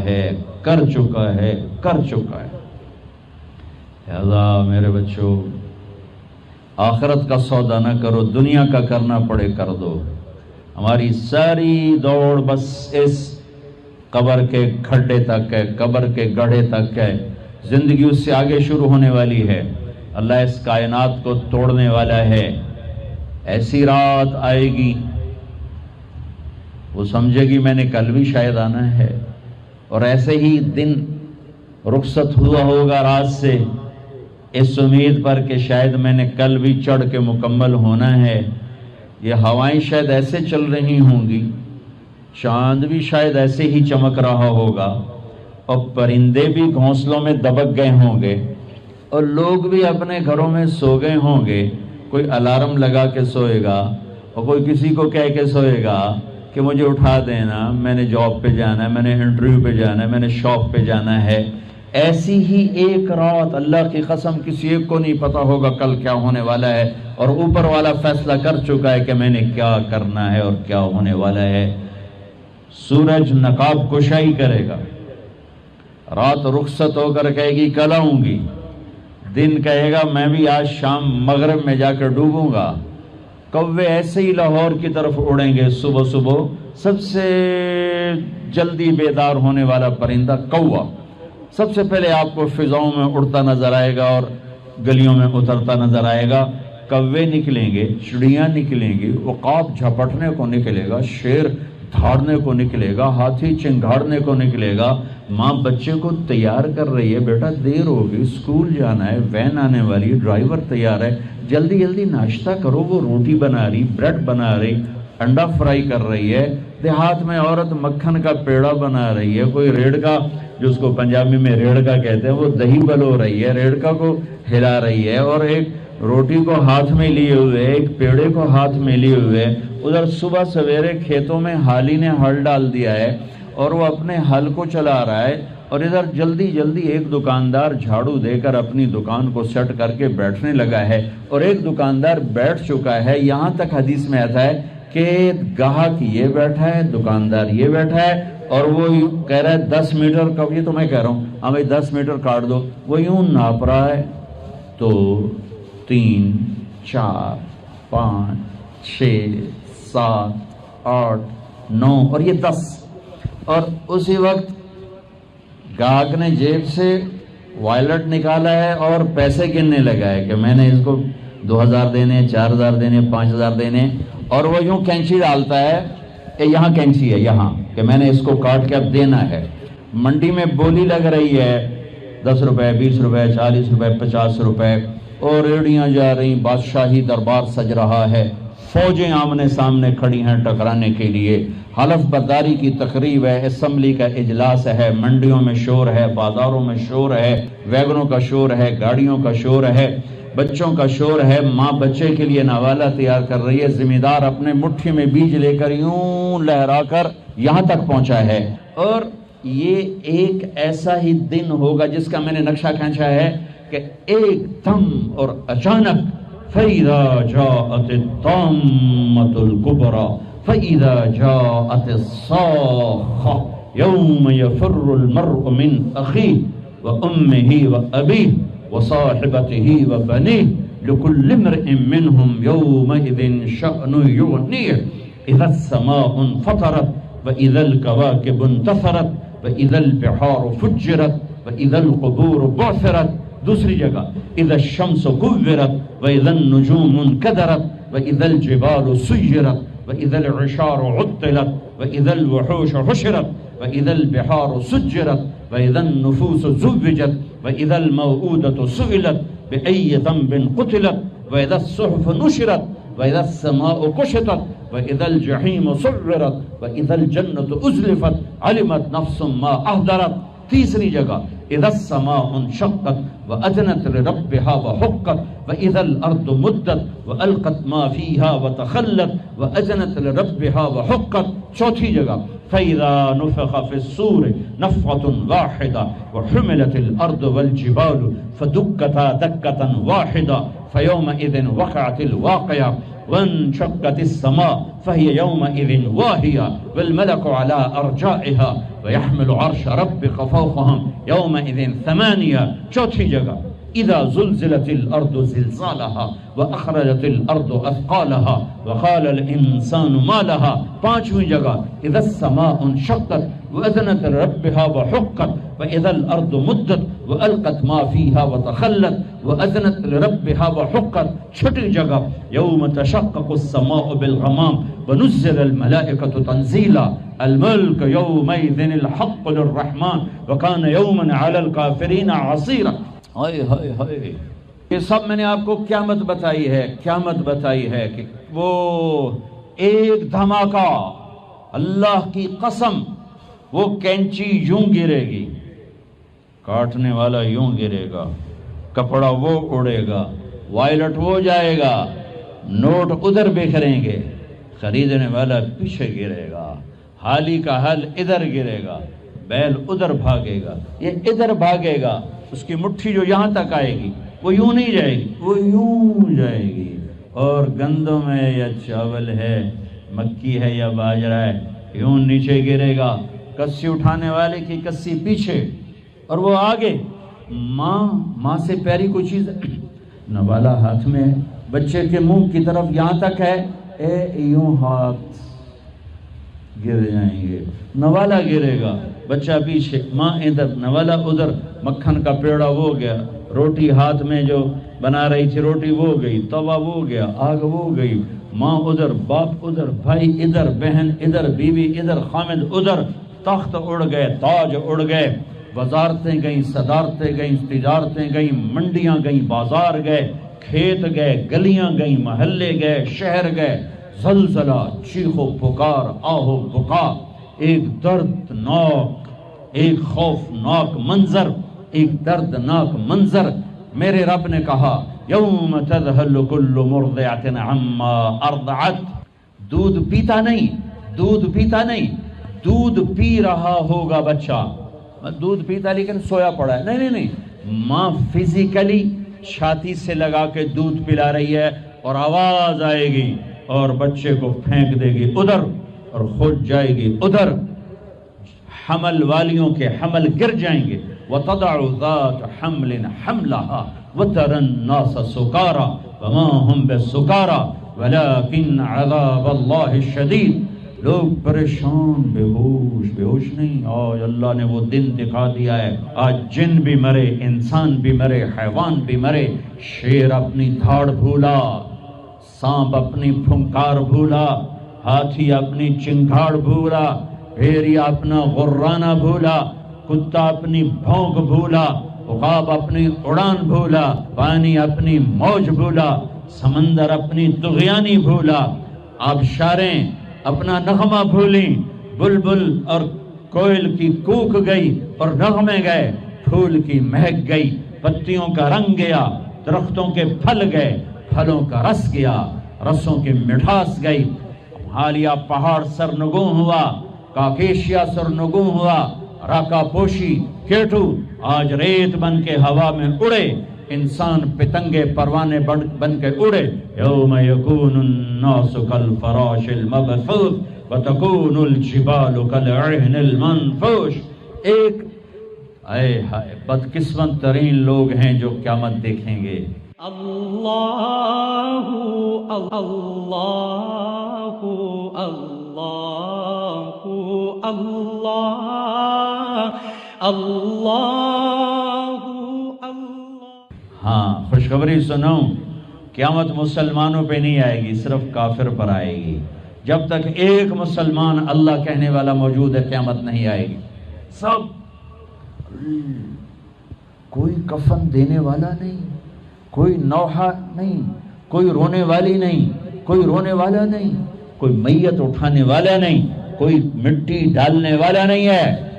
ہے، کر چکا ہے، کر چکا ہے۔ لہذا میرے بچوں، آخرت کا سودا نہ کرو، دنیا کا کرنا پڑے کر دو۔ ہماری ساری دوڑ بس اس قبر کے کھڈے تک ہے، قبر کے گڑھے تک ہے، زندگی اس سے آگے شروع ہونے والی ہے۔ اللہ اس کائنات کو توڑنے والا ہے۔ ایسی رات آئے گی، وہ سمجھے گی میں نے کل بھی شاید آنا ہے، اور ایسے ہی دن رخصت ہوا ہوگا رات سے اس امید پر کہ شاید میں نے کل بھی چڑھ کے مکمل ہونا ہے۔ یہ ہوائیں شاید ایسے چل رہی ہوں گی، چاند بھی شاید ایسے ہی چمک رہا ہوگا، اور پرندے بھی گھونسلوں میں دبک گئے ہوں گے، اور لوگ بھی اپنے گھروں میں سو گئے ہوں گے۔ کوئی الارم لگا کے سوئے گا، اور کوئی کسی کو کہہ کے سوئے گا کہ مجھے اٹھا دینا، میں نے جاب پہ جانا ہے، میں نے انٹرویو پہ جانا ہے، میں نے شاپ پہ جانا ہے۔ ایسی ہی ایک رات، اللہ کی قسم کسی ایک کو نہیں پتا ہوگا کل کیا ہونے والا ہے، اور اوپر والا فیصلہ کر چکا ہے کہ میں نے کیا کرنا ہے اور کیا ہونے والا ہے۔ سورج نقاب کشائی کرے گا، رات رخصت ہو کر کہے گی کل آؤں گی، دن کہے گا میں بھی آج شام مغرب میں جا کر ڈوبوں گا۔ کوے ایسے ہی لاہور کی طرف اڑیں گے صبح صبح۔ سب سے جلدی بیدار ہونے والا پرندہ کوا سب سے پہلے آپ کو فضاؤں میں اڑتا نظر آئے گا اور گلیوں میں اترتا نظر آئے گا۔ کوے نکلیں گے، چڑیاں نکلیں گی، عقاب جھپٹنے کو نکلے گا، شیر دھاڑنے کو نکلے گا، ہاتھی چنگھاڑنے کو نکلے گا۔ ماں بچے کو تیار کر رہی ہے، بیٹا دیر ہوگی، اسکول جانا ہے، وین آنے والی ہے، ڈرائیور تیار ہے، جلدی جلدی ناشتہ کرو۔ وہ روٹی بنا رہی، بریڈ بنا رہی، انڈا فرائی کر رہی ہے۔ دیہات میں عورت مکھن کا پیڑا بنا رہی ہے، کوئی ریڑھ کا، جو اس کو پنجابی میں ریڑھ کا کہتے ہیں، وہ دہی بلو رہی ہے، ریڑھ کا کو ہلا رہی ہے، اور ایک روٹی کو ہاتھ میں لیے ہوئے، ایک پیڑے کو ہاتھ میں لیے ہوئے۔ ادھر صبح سویرے کھیتوں میں حالی نے ہل ڈال دیا ہے اور وہ اپنے ہل کو چلا رہا ہے، اور ادھر جلدی جلدی ایک دکاندار جھاڑو دے کر اپنی دکان کو سیٹ کر کے بیٹھنے لگا ہے، اور ایک دکاندار بیٹھ چکا ہے۔ یہاں تک حدیث میں آتا ہے کہ گاہک یہ بیٹھا ہے، دکاندار یہ بیٹھا ہے، اور وہ کہہ رہا ہے 10 میٹر کا، یہ تو میں کہہ رہا ہوں ہاں بھائی 10 میٹر کاٹ دو، وہ یوں ناپ رہا ہے، تو 3 4 5 6 7 8 9 اور یہ 10، اور اسی وقت گاہک نے جیب سے وائلٹ نکالا ہے اور پیسے گننے لگا ہے کہ میں نے اس کو 2000 دینے، 4000 دینے، 5000 دینے، اور وہ یوں کینچی ڈالتا ہے کہ یہاں کینچی ہے یہاں، کہ میں نے اس کو کاٹ کے اب دینا ہے۔ منڈی میں بولی لگ رہی ہے 10 روپے، 20 روپے، 40 روپے، 50 روپے، اور ریڑیاں جا رہی، بادشاہی دربار سج رہا ہے، فوجیں آمنے سامنے کھڑی ہیں ٹکرانے کے لیے، حلف برداری کی تقریب ہے، اسمبلی کا اجلاس ہے، منڈیوں میں شور ہے، بازاروں میں شور ہے، ویگنوں کا شور ہے، گاڑیوں کا شور ہے، بچوں کا شور ہے، ماں بچے کے لیے نوالا تیار کر رہی ہے، ذمہ دار اپنے مٹھی میں بیج لے کر یوں لہرا کر یہاں تک پہنچا ہے۔ اور یہ ایک ایسا ہی دن ہوگا جس کا میں نے نقشہ کھینچا ہے کہ ایک دم اور اچانک فَإِذَا جَاءَتِ الطَّامَّةُ الْكُبْرَى فَإِذَا جَاءَتِ الصَّاخَّةُ يَوْمَ يَفِرُّ الْمَرْءُ مِنْ أَخِيهِ وَأُمِّهِ وَأَبِيهِ وَصَاحِبَتِهِ وَبَنِيهِ لِكُلِّ امْرِئٍ مِّنْهُمْ يَوْمَئِذٍ شَأْنٌ يُغْنِيهِ إِذَا السَّمَاءُ انفطرت وَإِذَا الْكَوَاكِبُ انتثرت وَإِذَا الْبِحَارُ فُجِّرَتْ وَإِذَا الْقُبُورُ بُعْثِرَتْ۔ دوسری جگہ اذا الشمس كورت واذا النجوم انكدرت واذا الجبال سيرت واذا العشار عطلت واذا الوحوش حشرت واذا البحار سجرت واذا النفوس زوجت واذا الموءودة سئلت بأي ذنب قتلت واذا الصحف نشرت واذا السماء كشطت واذا الجحيم سعرت واذا الجنة أزلفت علمت نفس ما أهدرت۔ تیسری جگہ اذا السماء انشقت واذنت لربها وحقت واذا الارض مدت والقت ما فيها وتخلت واذنت لربها وحقت۔ چوتھی جگہ فاذا نفخ في الصور نفخة واحدة وحملت الارض والجبال فدكتا دكة واحدة فيومئذ وقعت الواقعة وانشقت السماء فهي يومئذ واهية والملك على أرجائها ويحمل عرش ربك فوقهم يومئذ ثمانية. چوتھی جگہ اذا زلزلت الارض زلزالها واخرجت الارض اثقالها وقال الانسان ما لها. پانچویں جگہ اذا السماء انشقت واذنت لربها وحقت واذا الارض مدت والقت ما فيها وتخلت واذنت لربها وحقت. چھٹی جگہ يوم تشقق السماء بالغمام ونزل الملائكة تنزيلا الملك يومئذ الحق للرحمن وكان يوما على الكافرين عصيرا. ہائے ہائے ہائے، یہ سب میں نے آپ کو قیامت بتائی ہے، قیامت بتائی ہے کہ وہ ایک دھماکہ، اللہ کی قسم، وہ کینچی یوں گرے گی، کاٹنے والا یوں گرے گا، کپڑا وہ اڑے گا، وائلٹ وہ جائے گا، نوٹ ادھر بکھریں گے، خریدنے والا پیچھے گرے گا، حالی کا حل ادھر گرے گا، بیل ادھر بھاگے گا، یہ ادھر بھاگے گا، اس کی مٹھی جو یہاں تک آئے گی وہ یوں نہیں جائے گی، وہ یوں جائے گی. اور گندم ہے یا چاول ہے، مکی ہے یا باجرہ ہے، یوں نیچے گرے گا، کسی اٹھانے والے کی کسی پیچھے اور وہ آگے. ماں سے پیاری کوئی چیز ہے، نوالا ہاتھ میں ہے، بچے کے منہ کی طرف یہاں تک ہے، یوں ہاتھ گر جائیں گے، نوالا گرے گا، بچہ پیچھے، ماں ادھر، نوالا ادھر، مکھن کا پیڑا وہ گیا، روٹی ہاتھ میں جو بنا رہی تھی روٹی وہ گئی، توا وہ گیا، آگ وہ گئی، ماں ادھر، باپ ادھر، بھائی ادھر، بہن ادھر، بیوی ادھر، خامد ادھر، تخت اڑ گئے، تاج اڑ گئے، وزارتیں گئیں، صدارتیں گئیں، تجارتیں گئیں، منڈیاں گئیں، بازار گئے، کھیت گئے، گلیاں گئیں، محلے گئے، شہر گئے. زلزلہ، چیخو پکار، آہو بکا، ایک دردناک، ایک خوفناک منظر، ایک دردناک منظر. میرے رب نے کہا یوم تذہل کل مرضعۃ عما ارضعت. دودھ پیتا نہیں، دودھ پیتا نہیں، دودھ پی رہا ہوگا بچہ، دودھ پیتا لیکن سویا پڑا ہے، نہیں نہیں نہیں، ماں فزیکلی چھاتی سے لگا کے دودھ پلا رہی ہے اور آواز آئے گی اور بچے کو پھینک دے گی ادھر اور خود جائے گی ادھر. حمل والیوں کے حمل گر جائیں گے. وَتَضَعُ ذَاتُ حَمْلٍ حَمْلَهَا وَتَرَى النَّاسَ سُكَارَى وَمَا هُمْ بِالسُّكَارَى وَلَكِنَّ عَذَابَ اللَّهِ الشَّدِيدُ. لوگ پریشان، بے ہوش نہیں. آج اللہ نے وہ دن دکھا دیا ہے، آج جن بھی مرے، انسان بھی مرے، حیوان بھی مرے. شیر اپنی دھاڑ بھولا، سانپ اپنی پھنکار بھولا، ہاتھی اپنی چنگھاڑ بھولا، بھیڑیا اپنا غرانہ بھولا، کتا اپنی بھونک بھولا، عقاب اپنی اڑان بھولا، پانی اپنی موج بھولا، سمندر اپنی طغیانی بھولا، آبشاریں اپنا نغمہ بھولیں، بلبل اور کوئل کی کوک گئی اور نغمے گئے، پھول کی مہک گئی، پتیوں کا رنگ گیا، درختوں کے پھل گئے، پھلوں کا رس گیا، رسوں کی مٹھاس گئی. حالیہ پہاڑ سرنگوں ہوا، کاکیشیا سرنگوں ہوا، راکا پوشی، کیٹو آج ریت بن کے ہوا میں اڑے، انسان پتنگے پروانے بن کے اڑے. یوم یکون الناس کالفراش المبثوث وتکون الجبال کالعہن المنفوش. ایک اے ہائے بدقسمت ترین لوگ ہیں جو قیامت دیکھیں گے. اللہ اللہ اللہ اللہ اللہ. ہاں خوشخبری سنو، قیامت مسلمانوں پہ نہیں آئے گی، صرف کافر پر آئے گی. جب تک ایک مسلمان اللہ کہنے والا موجود ہے قیامت نہیں آئے گی. سب، کوئی کفن دینے والا نہیں، کوئی نوحہ نہیں، کوئی رونے والی نہیں، کوئی رونے والا نہیں، کوئی میت اٹھانے والا نہیں، کوئی مٹی ڈالنے والا نہیں ہے.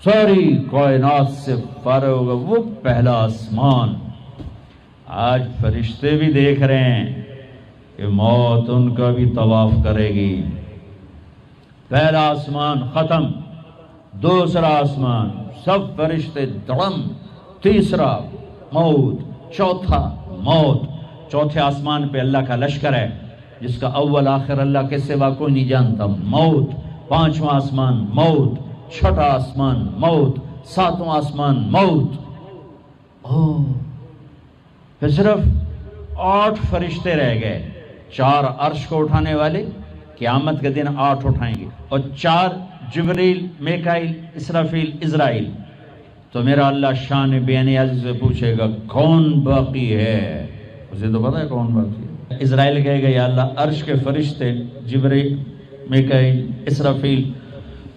ساری کائنات سے فارغ ہوگا وہ پہلا آسمان. آج فرشتے بھی دیکھ رہے ہیں کہ موت ان کا بھی طواف کرے گی. پہلا آسمان ختم، دوسرا آسمان سب فرشتے دڑم، تیسرا موت، چوتھا موت، چوتھے آسمان پہ اللہ کا لشکر ہے جس کا اول آخر اللہ کے سوا کوئی نہیں جانتا، موت، پانچواں آسمان موت، چھٹا آسمان موت، ساتواں آسمان موت۔ پھر صرف 8 فرشتے رہ گئے، 4 عرش کو اٹھانے والے، قیامت کے دن 8 اٹھائیں گے، اور 4 جبریل، میکائیل، اسرافیل، عزرائیل۔ تو میرا اللہ شان بے نیازی سے پوچھے گا کون باقی ہے؟ اسے تو پتا ہے کون باقی ہے۔ اسرائیل کہے گا یا اللہ عرش کے فرشتے جبریل، میکائیل، اسرافیل۔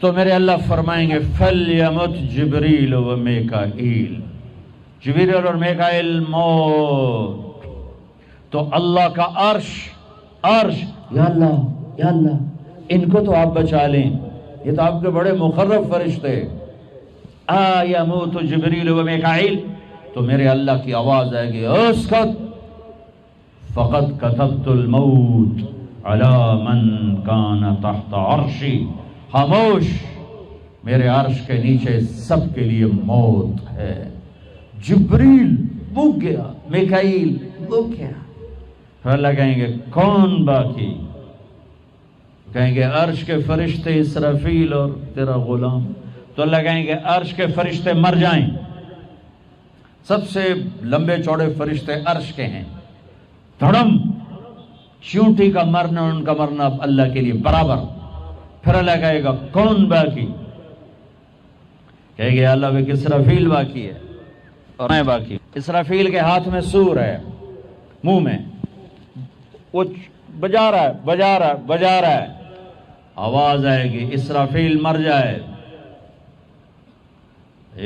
تو میرے اللہ فرمائیں گے فلیمت جبریل و میکائیل، جبریل اور میکائیل موت۔ تو اللہ کا عرش یا اللہ ان کو تو آپ بچا لیں، یہ تو آپ کے بڑے مقرب فرشتے۔ یموت جبریل و میکائیل، تو میرے اللہ کی آواز آئے گی اسکت فقد کتبت الموت علی من کان تحت عرشی، خاموش، میرے عرش کے نیچے سب کے لیے موت ہے۔ جبریل بک گیا، میکائیل بک گیا۔ پھر اللہ کہیں گے کون باقی؟ کہیں گے عرش کے فرشتے اسرافیل اور تیرا غلام۔ تو اللہ کہیں گے عرش کے فرشتے مر جائیں، سب سے لمبے چوڑے فرشتے عرش کے ہیں، دھڑم، چیونٹی کا مرنا ان کا مرنا اللہ کے لیے برابر۔ پھر اللہ کہے گا کون باقی؟ کہے گے اللہ بھی اسرافیل باقی ہے اور میں باقی۔ اسرافیل کے ہاتھ میں سور ہے، منہ میں، وہ بجا رہا ہے، آواز آئے گی اسرافیل مر جائے،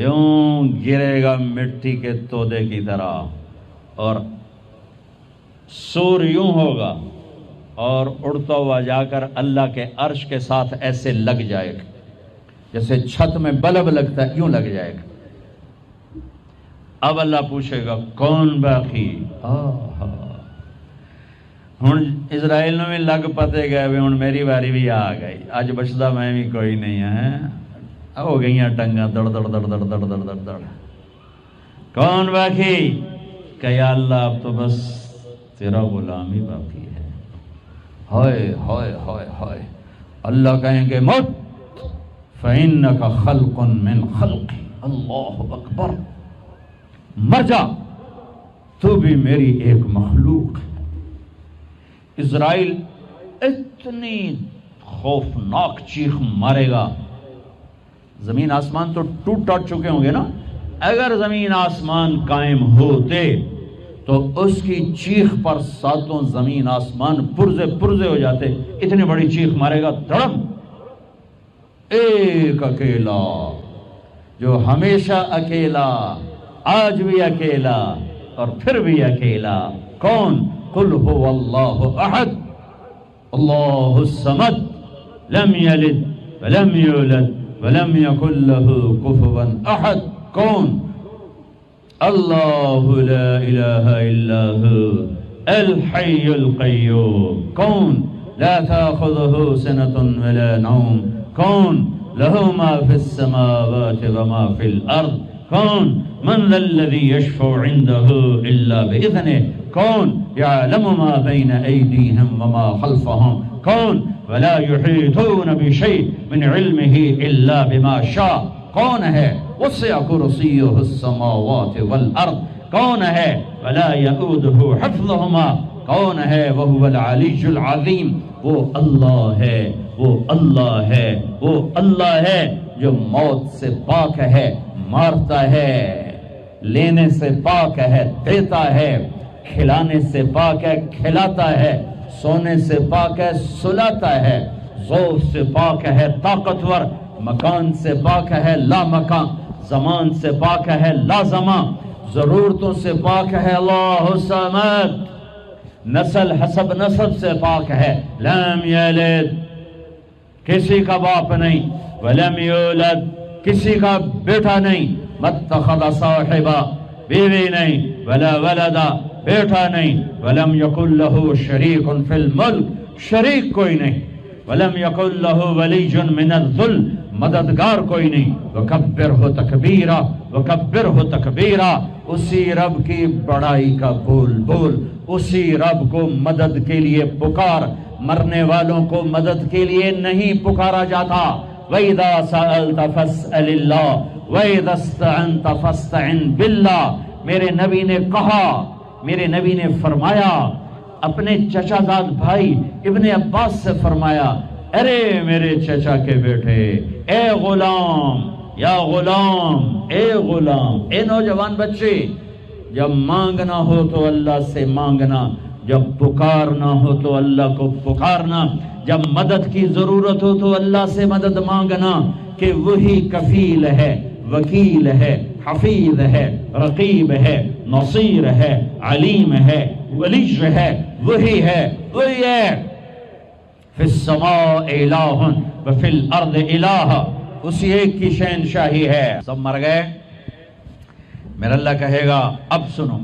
یوں گرے گا مٹی کے تودے کی طرح، اور سور یوں ہوگا اور اڑتا ہوا جا کر اللہ کے عرش کے ساتھ ایسے لگ جائے گا جیسے چھت میں بلب لگتا ہے، یوں لگ جائے گا۔ اب اللہ پوچھے گا کون باقی؟ ہوں اسرائیل میں لگ پتے گئے بھی ہوں میری باری بھی آ گئی، اج بچتا میں بھی کوئی نہیں ہے، ہو گئی ٹنگا دڑ دڑ دڑ دڑ دڑ دڑ دڑ دڑ۔ کون باقی؟ کہ یا اللہ اب تو بس تیرا غلام ہی باقی ہے۔ ہائے ہائے ہائے ہائے، اللہ کہیں گے مت فَإِنَّكَ خَلْقٌ مِّن خَلْقِ، اللہ اکبر، مر جا، تو بھی میری ایک مخلوق ہے۔ اسرائیل اتنی خوفناک چیخ مارے گا، زمین آسمان تو ٹوٹ ٹوٹ چکے ہوں گے نا، اگر زمین آسمان قائم ہوتے تو اس کی چیخ پر 7 زمین آسمان پرزے ہو جاتے، اتنی بڑی چیخ مارے گا، دھڑم۔ ایک اکیلا جو ہمیشہ اکیلا، آج بھی اکیلا اور پھر بھی اکیلا، کون؟ قل هو اللہ احد اللہ الصمد لم یلد ولم یولد ولم یکن له کفوا احد۔ کون؟ اللہ لا الہ الا هو الحی القیوم۔ کون؟ لا تأخذه سنة ولا نوم۔ کون؟ له ما في السماوات وما في الأرض۔ کون؟ من ذا الذي يشفع عنده إلا بإذنه۔ کون؟ يعلم ما بين أيديهم وما خلفهم۔ کون؟ ولا يحيطون بشيء من علمه إلا بما شاء۔ کون ہے؟ وسع کرسیہ السماوات والارض۔ کون ہے؟ ولا یؤودہ حفظہما۔ کون ہے؟ وہو العلی العظیم۔ وہ اللہ ہے، وہ اللہ ہے، وہ اللہ ہے جو موت سے پاک ہے، مارتا ہے، لینے سے پاک ہے، دیتا ہے، کھلانے سے پاک ہے، کھلاتا ہے، سونے سے پاک ہے، سلاتا ہے، ذوق سے پاک ہے، طاقتور، مکان سے پاک ہے، لا مکان، زمان سے پاک ہے، لا زمان، ضرورتوں سے پاک ہے، اللہ الصمد، نسل حسب نسب سے پاک ہے، لم یلد، کسی کا باپ نہیں، ولم یولد، کسی کا بیٹا نہیں، متخذ صاحبہ، بیوی نہیں، ولا ولدا، بیٹا نہیں، ولم یکن لہ شریک فی الملک، شریک کوئی نہیں، ولم یکن لہ ولی من الذل، مددگار کوئی نہیں، وکبرہ تکبیرہ، وکبرہ تکبیرہ، اسی رب کی بڑائی کا بول بول، اسی رب کو مدد کے لیے پکار، مرنے والوں کو مدد کے لیے نہیں پکارا جاتا۔ وَإِذَا سَأَلْتَ فَاسْأَلِ اللَّهَ وَإِذَا اسْتَعَنْتَ فَاسْتَعِنْ بِاللَّهِ۔ میرے نبی نے کہا، میرے نبی نے فرمایا، اپنے چچا زاد بھائی ابن عباس سے فرمایا، ارے میرے چچا کے بیٹے، اے غلام، یا غلام، اے غلام، اے نوجوان بچے، جب مانگنا ہو تو اللہ سے مانگنا، جب پکارنا ہو تو اللہ کو پکارنا، جب مدد کی ضرورت ہو تو اللہ سے مدد مانگنا، کہ وہی کفیل ہے، وکیل ہے، حفیظ ہے، رقیب ہے، نصیر ہے، علیم ہے، ولی ہے، وہی ہے، وہی ہے۔ فی السماء الہ وفی الارض الہ، اسی ایک کی شہنشاہی ہے۔ سب مر گئے، میرا اللہ کہے گا اب سنو،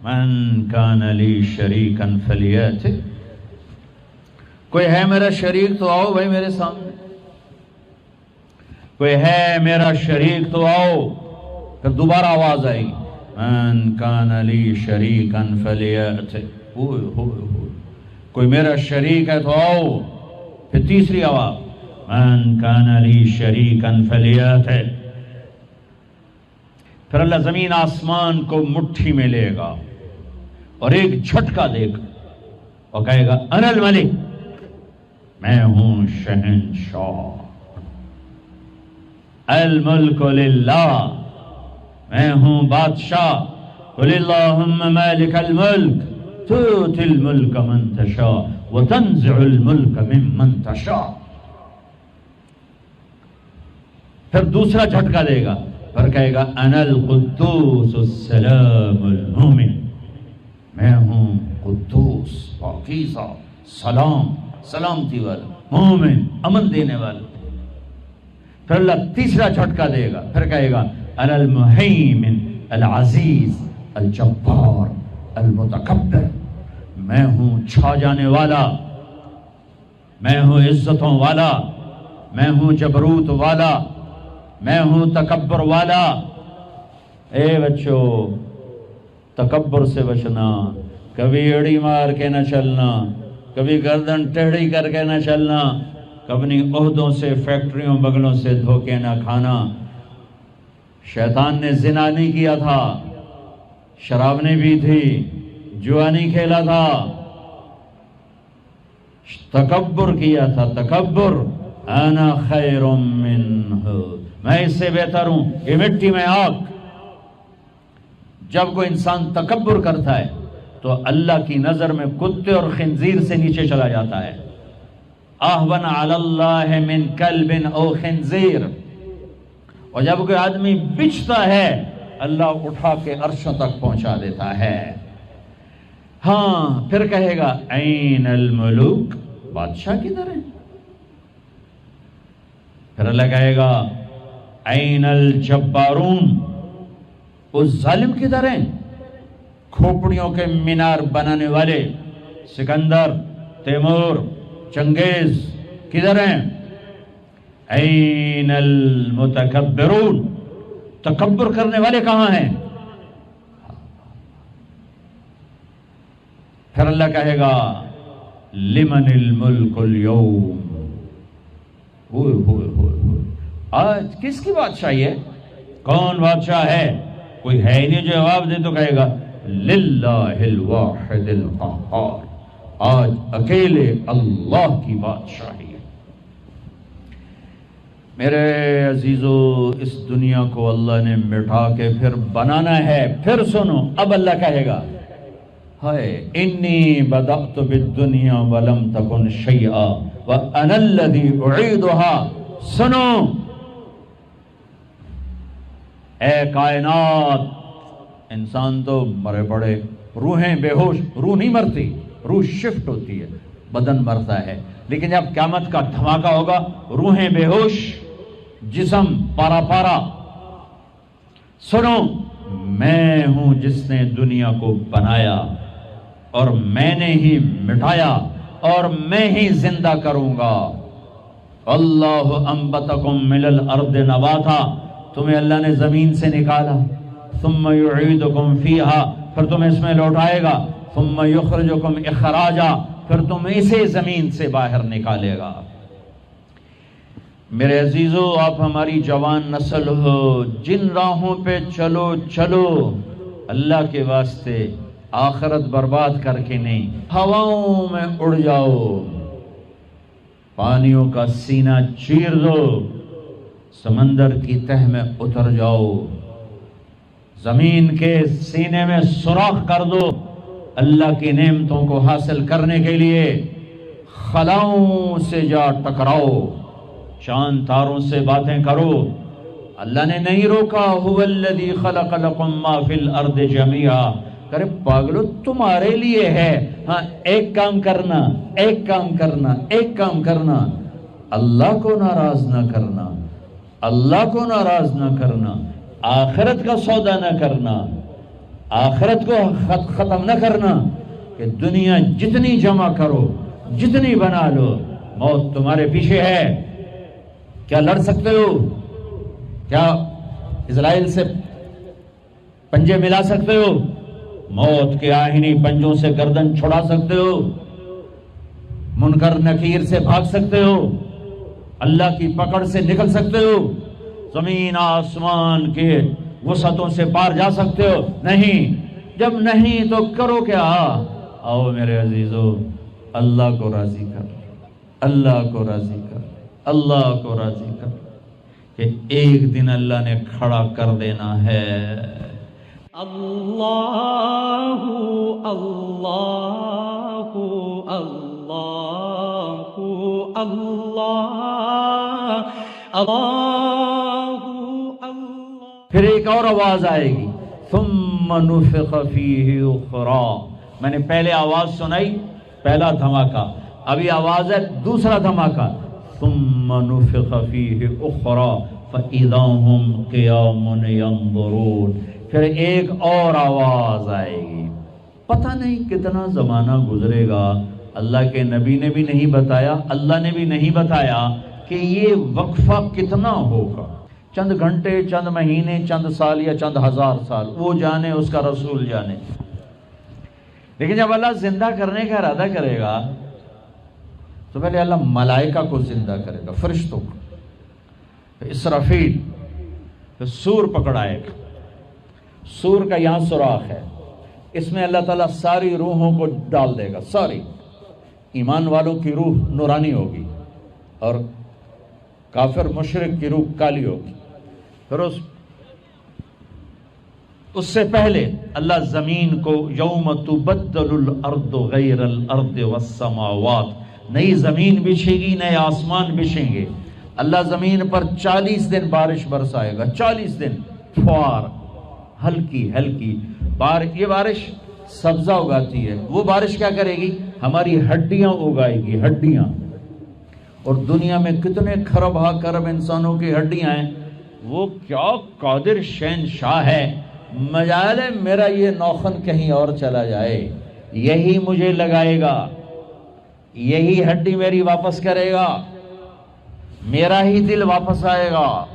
من کان لی شریکا فلیات، کوئی ہے میرا شریک تو آؤ بھائی میرے سامنے، کوئی ہے میرا شریک تو آؤ۔ پھر دوبارہ آواز آئی، من کان لی شریکا فلیات، کوئی میرا شریک ہے تو آؤ۔ پھر تیسری آواز، من کان لی شریکا فلیات۔ پھر اللہ زمین آسمان کو مٹھی میں لے گا اور ایک جھٹکا دے گا اور کہے گا انا الملک، میں ہوں شہنشاہ، الملک للہ، میں ہوں بادشاہ، قل اللہم مالک الملک تؤتی الملک من تشاء وتنزع الملک ممن تشاء۔ پھر دوسرا جھٹکا دے گا، پھر کہے گا انا القدوس السلام المومن، میں ہوں قدوس، پاکیزہ، سلام، سلامتی والا، مومن، امن دینے والا۔ پھر اللہ تیسرا جھٹکا دے گا، پھر کہے گا انا المہیمن العزیز الجبار المتکبر، میں ہوں چھا جانے والا، میں ہوں عزتوں والا، میں ہوں جبروت والا، میں ہوں تکبر والا۔ اے بچو، تکبر سے بچنا، کبھی ایڑی مار کے نہ چلنا، کبھی گردن ٹیڑھی کر کے نہ چلنا، کبھی عہدوں سے، فیکٹریوں، بغلوں سے دھوکے نہ کھانا۔ شیطان نے زنا نہیں کیا تھا، شراب نہیں پی تھی، جوا نہیں کھیلا تھا، تکبر کیا تھا، تکبر، انا خیر منہ، میں اس سے بہتر ہوں، یہ مٹی میں آگ۔ جب کوئی انسان تکبر کرتا ہے تو اللہ کی نظر میں کتے اور خنزیر سے نیچے چلا جاتا ہے۔ اہون علی اللہ من کلب او خنزیر۔ اور جب کوئی آدمی بچتا ہے اللہ اٹھا کے عرشوں تک پہنچا دیتا ہے۔ ہاں، پھر کہے گا این الملوک، بادشاہ کدھر ہے؟ پھر اللہ کہے گا این الجبارون، اس ظالم کدھر ہیں؟ کھوپڑیوں کے مینار بنانے والے سکندر، تیمور، چنگیز کدھر ہیں؟ این المتکبرون، تکبر کرنے والے کہاں ہیں؟ پھر اللہ کہے گا لمن الملک اليوم، ہوئے ہوئے ہوئے ہوئے، آج کس کی بادشاہی ہے؟ کون بادشاہ ہے؟ کوئی ہے ہی نہیں جو جواب دے تو کہے گا للہ الواحد القہار، آج اکیلے اللہ کی بادشاہی ہے۔ میرے عزیزو، اس دنیا کو اللہ نے مٹا کے پھر بنانا ہے۔ پھر سنو، اب اللہ کہے گا ہائے انی بدأت بالدنیا ولم تکن شیئا وانا الذی اعیدها۔ سنو اے کائنات، انسان تو مرے پڑے، روحیں بے ہوش، روح نہیں مرتی، روح شفٹ ہوتی ہے، بدن مرتا ہے، لیکن جب قیامت کا دھماکہ ہوگا روحیں بے ہوش، جسم پارا پارا۔ سنو، میں ہوں جس نے دنیا کو بنایا اور میں نے ہی مٹایا اور میں ہی زندہ کروں گا۔ اللہ انبتکم من الارض نباتا، تمہیں اللہ نے زمین سے نکالا، ثم یعیدکم فیہا، پھر تمہیں اس میں لوٹائے گا، ثم یخرجکم اخراجا، پھر تم اسے زمین سے باہر نکالے گا۔ میرے عزیزو، آپ ہماری جوان نسل ہو، جن راہوں پہ چلو چلو، اللہ کے واسطے آخرت برباد کر کے نہیں، ہواؤں میں اڑ جاؤ، پانیوں کا سینہ چیر دو، سمندر کی تہ میں اتر جاؤ، زمین کے سینے میں سوراخ کر دو، اللہ کی نعمتوں کو حاصل کرنے کے لیے خلاؤں سے جا ٹکراؤ، چاند تاروں سے باتیں کرو۔ اللہ نے نہیں روکا، هو الذی خلق لکم ما فی الارض جمیعا، کرے پاگلو تمہارے لیے ہے، ہاں ایک کام کرنا، ایک کام کرنا، ایک کام کرنا، اللہ کو ناراض نہ کرنا، اللہ کو ناراض نہ کرنا، آخرت کا سودا نہ کرنا، آخرت کو ختم نہ کرنا، کہ دنیا جتنی جمع کرو، جتنی بنا لو، موت تمہارے پیچھے ہے۔ کیا لڑ سکتے ہو؟ کیا اسرائیل سے پنجے ملا سکتے ہو؟ موت کے آہنی پنجوں سے گردن چھڑا سکتے ہو؟ منکر نکیر سے بھاگ سکتے ہو؟ اللہ کی پکڑ سے نکل سکتے ہو؟ زمین آسمان کے وسعتوں سے پار جا سکتے ہو؟ نہیں۔ جب نہیں تو کرو کیا؟ آؤ میرے عزیزو، اللہ کو راضی کر، اللہ کو راضی کر، اللہ کو راضی کر، کہ ایک دن اللہ نے کھڑا کر دینا ہے۔ اللہ اللہ اللہ اللہ اللہ اللہ۔ پھر ایک اور آواز آئے گی، ثم نفخ فیہ اخرى۔ میں نے پہلے آواز سنائی، پہلا دھماکہ، ابھی آواز ہے دوسرا دھماکہ، ثم نفخ فیہ اخرى فاذا هم قیام ینظرون۔ پھر ایک اور آواز آئے گی، پتہ نہیں کتنا زمانہ گزرے گا، اللہ کے نبی نے بھی نہیں بتایا، اللہ نے بھی نہیں بتایا کہ یہ وقفہ کتنا ہوگا، چند گھنٹے، چند مہینے، چند سال یا چند ہزار سال، وہ جانے، اس کا رسول جانے۔ لیکن جب اللہ زندہ کرنے کا ارادہ کرے گا تو پہلے اللہ ملائکہ کو زندہ کرے گا، فرشتوں کو، اسرافیل، پھر سور پکڑائے گا۔ سور کا یہاں سوراخ ہے، اس میں اللہ تعالیٰ ساری روحوں کو ڈال دے گا، ساری ایمان والوں کی روح نورانی ہوگی اور کافر مشرک کی روح کالی ہوگی۔ پھر اس سے پہلے اللہ زمین کو یوم تبدل الارض غیر الارض والسماوات، نئی زمین بچھے گی، نئے آسمان بچھیں گے۔ اللہ زمین پر 40 دن بارش برسائے گا، 40 دن فوار، ہلکی ہلکی یہ بارش سبزہ اگاتی ہے، وہ بارش کیا کرے گی؟ ہماری ہڈیاں اگائے گی، ہڈیاں۔ اور دنیا میں کتنے کھرب ہا کرب انسانوں کی ہڈیاں ہیں، وہ کیا قادر شہنشاہ ہے، مجال ہے میرا یہ نوخن کہیں اور چلا جائے، یہی مجھے لگائے گا، یہی ہڈی میری واپس کرے گا، میرا ہی دل واپس آئے گا،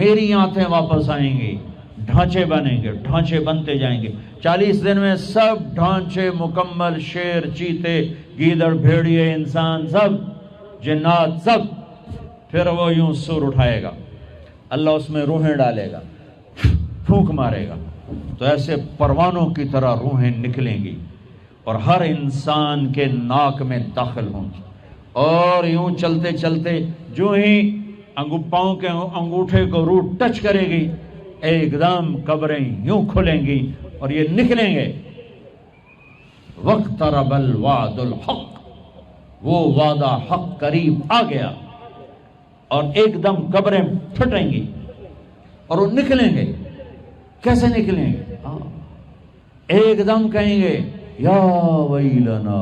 میری آنتیں واپس آئیں گی، ڈھانچے بنیں گے، ڈھانچے بنتے جائیں گے۔ 40 دن میں سب ڈھانچے مکمل، شیر، چیتے، گیدڑ، بھیڑیے، انسان، سب جنات، سب۔ پھر وہ یوں سور اٹھائے گا، اللہ اس میں روحیں ڈالے گا، پھونک مارے گا، تو ایسے پروانوں کی طرح روحیں نکلیں گی اور ہر انسان کے ناک میں داخل ہوں گی، اور یوں چلتے چلتے جو ہی پاؤں کے انگوٹھے کو روح ٹچ کرے گی، ایک دم قبریں یوں کھلیں گی اور یہ نکلیں گے۔ وَاقْتَرَبَ الْوَعْدُ الْحَقُّ، وہ وعدہ حق قریب آ گیا، اور ایک دم قبریں پھٹیں گی اور وہ نکلیں گے۔ کیسے نکلیں گے؟ ایک دم کہیں گے، یا ویلنا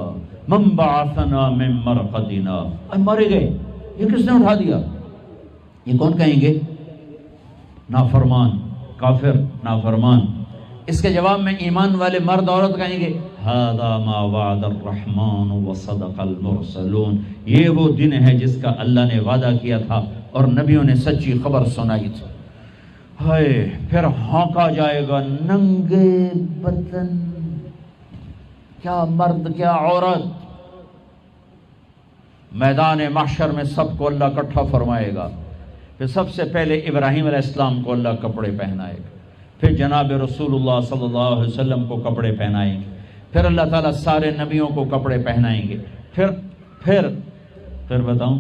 من بعثنا من مرقدنا، مرے گئے، یہ کس نے اٹھا دیا؟ یہ کون کہیں گے؟ نافرمان، کافر، نافرمان۔ اس کے جواب میں ایمان والے مرد عورت کہیں گے، ھذا ما وعد الرحمن وصدق المرسلون، یہ وہ دن ہے جس کا اللہ نے وعدہ کیا تھا اور نبیوں نے سچی خبر سنائی تھی۔ ہائے، پھر ہانکا جائے گا، ننگے بدن کیا مرد کیا عورت، میدان محشر میں سب کو اللہ اکٹھا فرمائے گا. پھر سب سے پہلے ابراہیم علیہ السلام کو اللہ کپڑے پہنائے گا، پھر جناب رسول اللہ صلی اللہ علیہ وسلم کو کپڑے پہنائیں گے، پھر اللہ تعالیٰ سارے نبیوں کو کپڑے پہنائیں گے، پھر بتاؤں،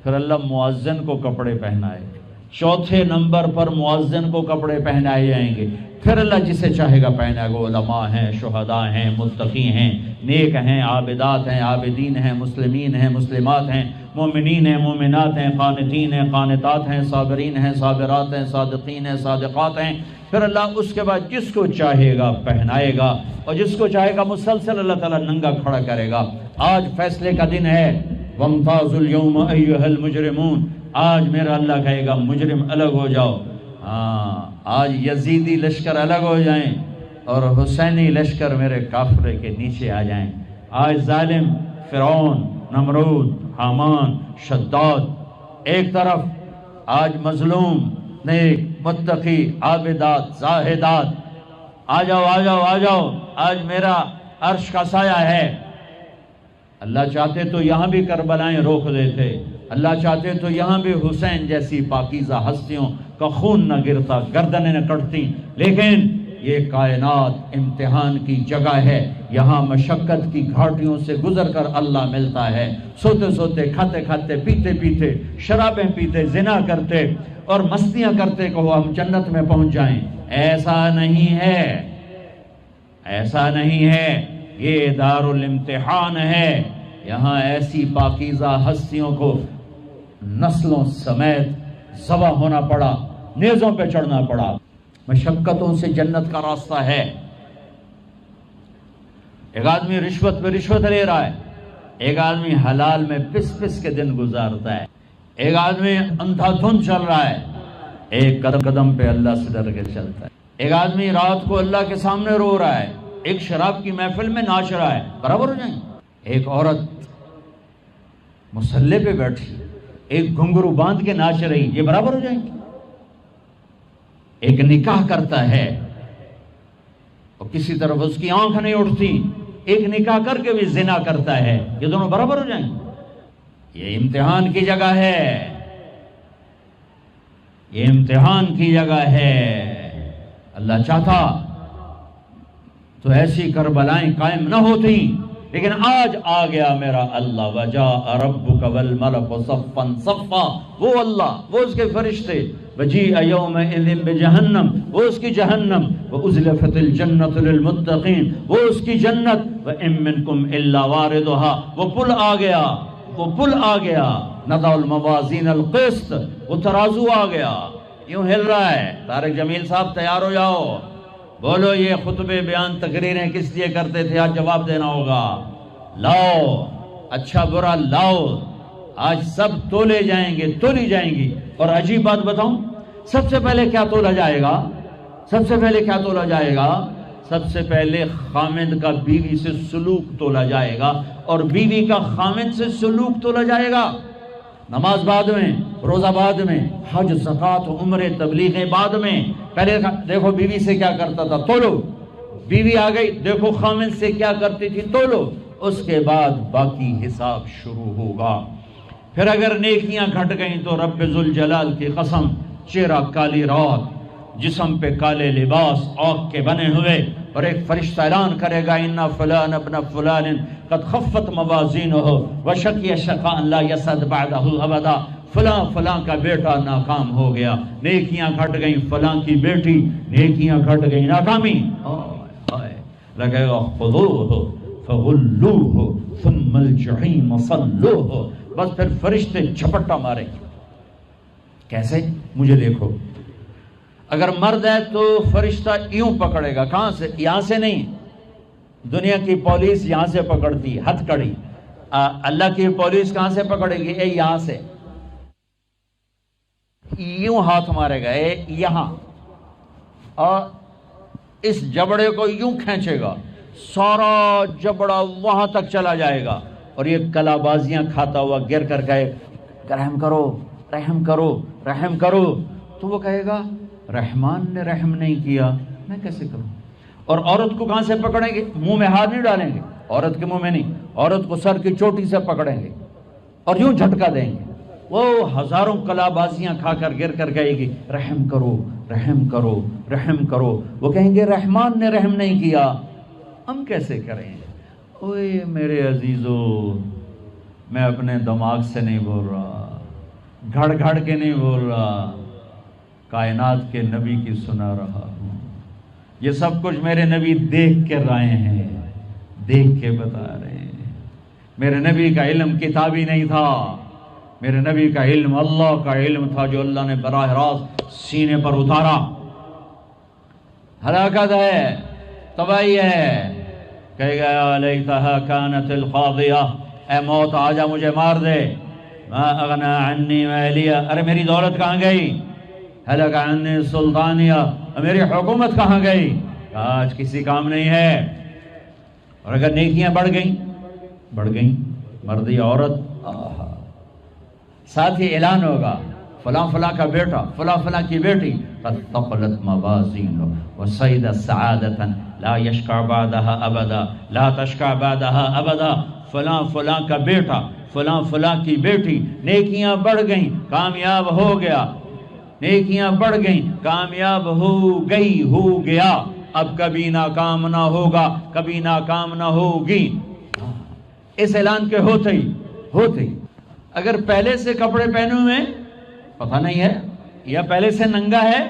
پھر اللہ مؤذن کو کپڑے پہنائے گا. چوتھے نمبر پر مؤذن کو کپڑے پہنائے جائیں گے. پھر اللہ جسے چاہے گا پہنائے گا. علماء ہیں، شہداء ہیں، متقی ہیں، نیک ہیں، عابدات ہیں، عابدین ہیں، مسلمین ہیں، مسلمات ہیں، مومنین ہیں، مومنات ہیں، قانتین ہیں، قانتات ہیں، صابرین ہیں، صابرات ہیں، صادقین ہیں، صادقات ہیں. پھر اللہ اس کے بعد جس کو چاہے گا پہنائے گا، اور جس کو چاہے گا مسلسل اللہ تعالیٰ ننگا کھڑا کرے گا. آج فیصلے کا دن ہے. وَامْتَازُوا الْيَوْمَ أَيُّهَا الْمُجْرِمُونَ. آج میرا اللہ کہے گا مجرم الگ ہو جاؤ. آج یزیدی لشکر الگ ہو جائیں اور حسینی لشکر میرے کافرے کے نیچے آ جائیں. آج ظالم فرعون، نمرود، حامان، شداد ایک طرف، آج مظلوم، نیک، متقی، عابدات، زاہدات. آ جاؤ آ جاؤ آ جاؤ. آج میرا عرش کا سایہ ہے. اللہ چاہتے تو یہاں بھی کربلائیں روک دیتے. اللہ چاہتے تو یہاں بھی حسین جیسی پاکیزہ ہستیوں کا خون نہ گرتا، گردنیں نہ کٹتی. لیکن یہ کائنات امتحان کی جگہ ہے. یہاں مشقت کی گھاٹیوں سے گزر کر اللہ ملتا ہے. سوتے سوتے، کھاتے کھاتے، پیتے پیتے، شرابیں پیتے، زنا کرتے اور مستیاں کرتے کہو ہم جنت میں پہنچ جائیں. ایسا نہیں ہے، ایسا نہیں ہے. یہ دار الامتحان ہے. یہاں ایسی پاکیزہ ہستیوں کو نسلوں سمیت ذبح ہونا پڑا، نیزوں پہ چڑھنا پڑا. مشقتوں سے جنت کا راستہ ہے. ایک آدمی رشوت پہ رشوت لے رہا ہے، ایک آدمی حلال میں پس پس کے دن گزارتا ہے، ایک آدمی اندھا دھند چل رہا ہے، ایک قدم قدم پہ اللہ سے ڈر کے چلتا ہے. ایک آدمی رات کو اللہ کے سامنے رو رہا ہے، ایک شراب کی محفل میں ناچ رہا ہے. برابر ہو جائیں. ایک عورت مصلی پہ بیٹھی، ایک گھنگرو باندھ کے ناچ رہی، یہ برابر ہو جائیں گے. ایک نکاح کرتا ہے اور کسی طرف اس کی آنکھ نہیں اٹھتی، ایک نکاح کر کے بھی زنا کرتا ہے، یہ دونوں برابر ہو جائیں گے. یہ امتحان کی جگہ ہے، یہ امتحان کی جگہ ہے. اللہ چاہتا تو ایسی کربلائیں قائم نہ ہوتی، لیکن آج آ گیا میرا اللہ. وجاء ربک والملک صفا صفا. وہ اللہ، وہ اس کے فرشتے. وجیء یومئذ بجہنم، وہ اس کی جہنم. وازلفت الجنۃ للمتقین، وہ اس کی جنت. وان منکم الا واردها، وہ پل آ گیا، وہ پل آ گیا. نضع الموازین القسط، وہ ترازو آ گیا. یوں ہل رہا ہے. طارق جمیل صاحب تیار ہو جاؤ. بولو یہ خطبے بیان تقریریں کس لیے کرتے تھے؟ آج جواب دینا ہوگا. لاؤ، اچھا برا لاؤ. آج سب تولے جائیں گے، تولی جائیں گی. اور عجیب بات بتاؤں، سب سے پہلے کیا تولا جائے گا؟ سب سے پہلے کیا تولا جائے گا؟ سب سے پہلے خامند کا بیوی سے سلوک تولا جائے گا، اور بیوی کا خامند سے سلوک تولا جائے گا. نماز بعد میں، روزہ بعد میں، حج، زکوٰۃ، عمرے، تبلیغیں بعد میں. پہلے دیکھو بیوی سے کیا کرتا تھا، تولو. بیوی آ گئی، دیکھو خامند سے کیا کرتی تھی، تولو. اس کے بعد باقی حساب شروع ہوگا. پھر اگر نیکیاں گھٹ گئیں تو رب ذوالجلال کی قسم، چہرہ کالی رات، جسم پہ کالے لباس آگ کے بنے ہوئے، اور ایک فرشتہ اعلان کرے گا اِنَّ فُلَانَ ابْنَ فُلَانٍ قَدْ خَفَّتْ مَوَازِينُهُ وَشَقِيَ شَقَاءً لَا يَسْعَدُ بَعْدَهُ أَبَدًا. فلاں فلاں کا بیٹا ناکام ہو گیا، نیکیاں گھٹ گئیں. فلاں کی بیٹی نیکیاں گھٹ گئیں، ناکامی. لگے گا خُذُوهُ فَغُلُّوهُ ثُمَّ الْجَحِيمَ صَلُّوهُ. بس پھر فرشتے جھپٹا ماریں گے. کیسے؟ مجھے دیکھو. اگر مرد ہے تو فرشتہ یوں پکڑے گا. کہاں سے؟ یہاں سے نہیں. دنیا کی پولیس یہاں سے پکڑتی، ہتھ کڑی. اللہ کی پولیس کہاں سے پکڑے گی؟ اے یہاں سے. یوں ہاتھ مارے گا، اے یہاں، اور اس جبڑے کو یوں کھینچے گا، سارا جبڑا وہاں تک چلا جائے گا. اور یہ کلا بازیاں کھاتا ہوا گر کر کہے رحم کرو، رحم کرو، رحم کرو. تو وہ کہے گا رحمان نے رحم نہیں کیا، میں کیسے کروں؟ اور عورت کو کہاں سے پکڑیں گے؟ منہ میں ہاتھ نہیں ڈالیں گے. عورت کے منہ میں نہیں، عورت کو سر کی چوٹی سے پکڑیں گے اور یوں جھٹکا دیں گے، وہ ہزاروں کلا بازیاں کھا کر گر کر کہے گی رحم کرو رحم کرو رحم کرو، وہ کہیں گے رحمان نے رحم نہیں کیا، ہم کیسے کریں؟ اوے میرے عزیزو، میں اپنے دماغ سے نہیں بول رہا، گھڑ گھڑ کے نہیں بول رہا، کائنات کے نبی کی سنا رہا ہوں۔ یہ سب کچھ میرے نبی دیکھ کے رائے ہیں، دیکھ کے بتا رہے ہیں۔ میرے نبی کا علم کتابی نہیں تھا، میرے نبی کا علم اللہ کا علم تھا جو اللہ نے براہ راست سینے پر اتارا۔ ہلاکت ہے، تباہی ہے، کہے گا یا لیتہا کانت القاضیہ، اے موت آجا مجھے مار دے، ما اغنا عنی مالیہ، ارے میری دولت کہاں گئی، ہلک عنی سلطانیہ، میری حکومت کہاں گئی، آج کسی کام نہیں ہے۔ اور اگر نیکیاں بڑھ گئیں، مرد یا عورت، ساتھ ہی اعلان ہوگا فلاں فلاں کا بیٹا، فلاں فلاں کی بیٹی، قد ثقلت موازینہ وصعد سعادۃ لا یشقى بعدها ابدا، لا تشقى بعدها ابدا، فلاں فلاں کا بیٹا، فلاں فلاں کی بیٹی، نیکیاں بڑھ گئیں، کامیاب ہو گیا، نیکیاں بڑھ گئیں، کامیاب ہو گیا، اب کبھی ناکام نہ ہوگا، کبھی ناکام نہ ہوگی۔ اس اعلان کے ہوتے ہی اگر پہلے سے کپڑے پہنے ہوئے پتہ نہیں ہے، یا پہلے سے ننگا ہے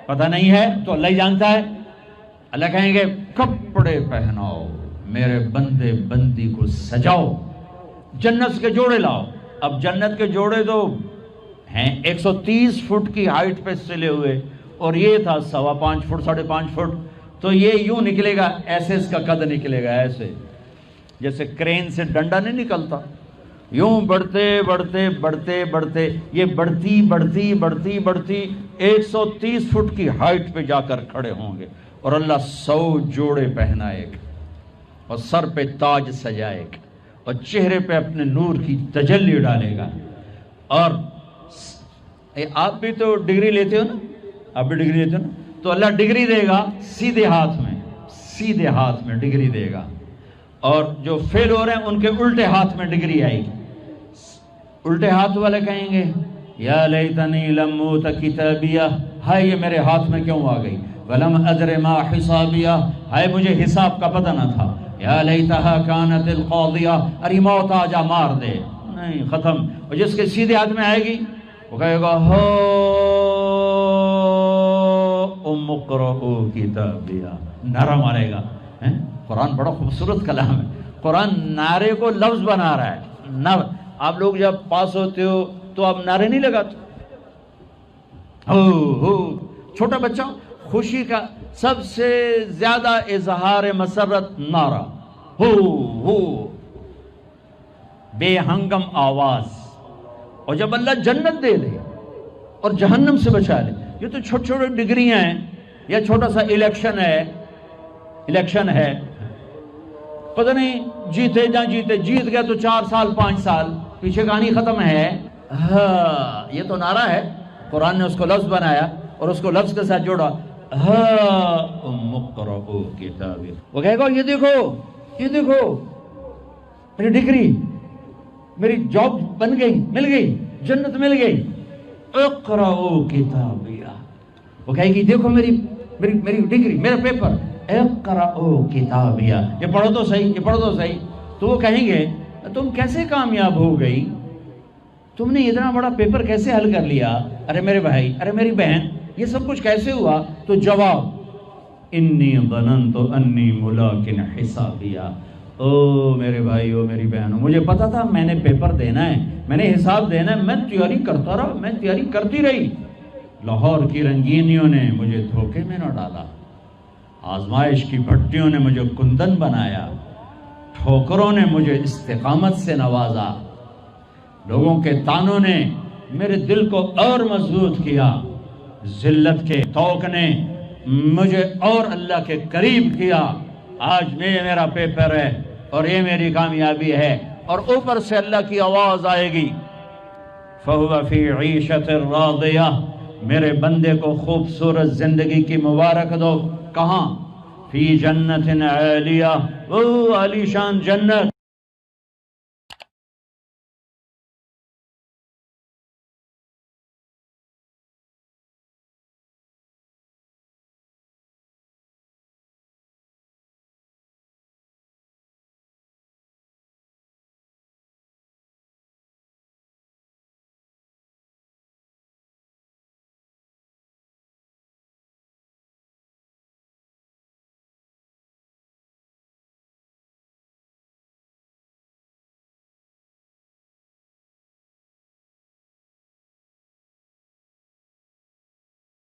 پتہ نہیں ہے، تو اللہ ہی جانتا ہے۔ اللہ کہیں گے کپڑے پہناؤ، میرے بندے بندی کو سجاؤ، جنت کے جوڑے لاؤ۔ اب جنت کے جوڑے تو ہیں 130 فٹ کی ہائٹ پہ سلے ہوئے، اور یہ تھا 5.25 فٹ 5.5 فٹ، تو یہ یوں نکلے گا، ایسے اس کا قد نکلے گا، ایسے جیسے کرین سے ڈنڈا نہیں نکلتا، یوں بڑھتے بڑھتے بڑھتے بڑھتے یہ بڑھتی 130 فٹ کی ہائٹ پہ جا کر کھڑے ہوں گے، اور اللہ 100 جوڑے پہنائے گا، اور سر پہ تاج سجائے گا، اور چہرے پہ اپنے نور کی تجلی ڈالے گا۔ اور آپ بھی تو ڈگری لیتے ہو نا، آپ بھی ڈگری لیتے ہو نا، تو اللہ ڈگری دے گا سیدھے ہاتھ میں ڈگری دے گا، اور جو فیل ہو رہے ہیں ان کے الٹے ہاتھ میں ڈگری آئے گی۔ الٹے ہاتھ والے کہیں گے یا لیتنی لم اوت کتابیہ، ہائے یہ میرے ہاتھ میں کیوں آ گئی، ولم ادر ما حسابیہ، ہائے مجھے حساب کا پتہ نہ تھا، یا لیتہا کانت القاضیہ، ارے موت آجا مار دے، نہیں ختم۔ اور جس کے سیدھے ہاتھ میں آئے گی وہ کہے گا ہو ام اقرؤ کتابیہ، نعرہ مارے گا۔ قرآن بڑا خوبصورت کلام ہے، قرآن نعرے کو لفظ بنا رہا ہے۔ آپ لوگ جب پاس ہوتے ہو تو آپ نعرے نہیں لگاتے، ہو چھوٹا بچہ خوشی کا سب سے زیادہ اظہار مسرت نعرہ، ہو بے ہنگم آواز۔ اور جب اللہ جنت دے دے اور جہنم سے بچا لے، یہ تو چھوٹے چھوٹے ڈگریاں ہیں، یا چھوٹا سا الیکشن ہے، پتہ نہیں جیتے جہاں جیت گیا تو 4 سال 5 سال، پیچھے کہانی ختم ہے۔ ہاں یہ تو نعرہ ہے، قرآن نے اس کو لفظ بنایا اور اس کو لفظ کے ساتھ جوڑا، ہاں ام اقرؤ کتابیہ۔ وہ کہے گا یہ دیکھو میری ڈگری، میری جاب بن گئی، مل گئی، جنت مل گئی، اقرؤ کتابیہ۔ وہ کہے گی دیکھو میری ڈگری، میرا پیپر، اقرؤ کتابیہ، یہ پڑھو تو صحیح۔ تو وہ کہیں گے تم کیسے کامیاب ہو گئی، تم نے اتنا بڑا پیپر کیسے حل کر لیا، ارے میرے بھائی، ارے میری بہن، یہ سب کچھ کیسے ہوا؟ تو جواب انی ظننت انی ملاق حسابیہ، او میرے بھائی، او میری بہنوں، مجھے پتا تھا میں نے پیپر دینا ہے، میں نے حساب دینا ہے، میں تیاری کرتا رہا، میں تیاری کرتی رہی، لاہور کی رنگینیوں نے مجھے دھوکے میں نہ ڈالا، آزمائش کی بھٹیوں نے مجھے کندن بنایا، ٹھوکروں نے مجھے استقامت سے نوازا، لوگوں کے تانوں نے میرے دل کو اور مضبوط کیا، ذلت کے توق نے مجھے اور اللہ کے قریب کیا۔ آج میرا پیپر ہے اور یہ میری کامیابی ہے، اور اوپر سے اللہ کی آواز آئے گی فَهُوَ فِي عِيشَةٍ رَاضِيَةٍ، میرے بندے کو خوبصورت زندگی کی مبارک دو۔ کہاں؟ فی جنت عالیہ، وہ عالیشان جنت